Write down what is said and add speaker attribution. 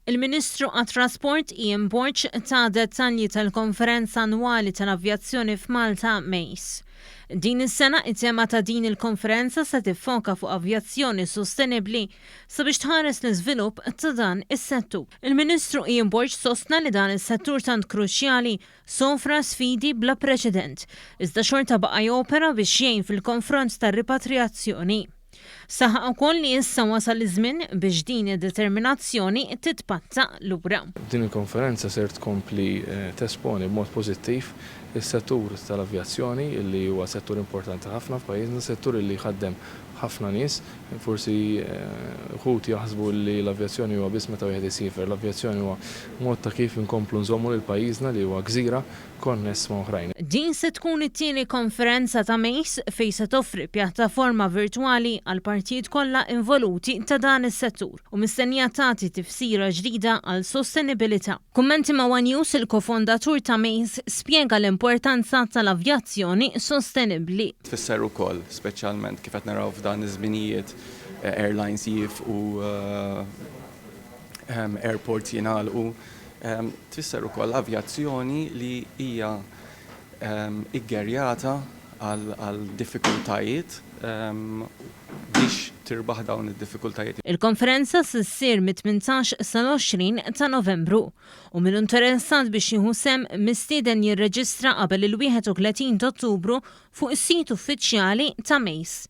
Speaker 1: Il-Ministru għat-Trasport Ian Borch ta' dettalji tal-Konferenza Annwali tal-Avjazzjoni f'Malta Mejs. Din is-sena it-tema ta' din il-konferenza se tiffoka fuq avjazzjoni sostenibbli sabiex tħares l-iżvilupp ta' dan is-settur. Il-Ministru Ian Borch sostna li dan is-settur tant kruċjali sofra sfidi bla preċedent, iżda xorta baqa' jopera biex jgħin fil-konfront tar-ripatrijazzjoni. Saħaq ukoll li issa wasal iż-żmien biex din id-determinazzjoni titpatta lura.
Speaker 2: Din il-konferenza ser tkompli tesponi b'mod pożittiv is-settur tal-avjazzjoni li huwa settur importanti ħafna f'pajjiżna, settur li jħaddem ħafna nies, forsi ħut jaħsbu li l-avjazzjoni huwa biss meta wieħed isifer, l-avjazzjoni huwa mod ta' kif inkomplu nżommu lil pajjiżna li huwa gżira konness ma' oħrajn.
Speaker 1: Din se tkun it-tieni konferenza ta' Mejs fejn se toffri pjattaforma virtwali għal partijiet kollha involuti ta' dan is-settur u mistennija tagħti tifsira ġdida għal sostenibilità. Kummenti ma' One News il-kofondatur ta' Mejs spjega l-importanza tal-avjazzjoni sostenibbli.
Speaker 3: Tfisser ukoll speċjalment kif qed naraw f'dan iż-żminijiet airlines jifqu airports jingħalqu. Tfisser ukoll avjazzjoni li hija iggerjata għal diffikultajiet biex tirbaħ dawn id-diffikultajiet.
Speaker 1: Il-konferenza s'issir mit-18 sal-20 ta' Novembru u min interessat biex jieħu sem mistieden jirreġistra qabel il-31 ta' Ottubru fuq is-sit uffiċjali ta' Mejs.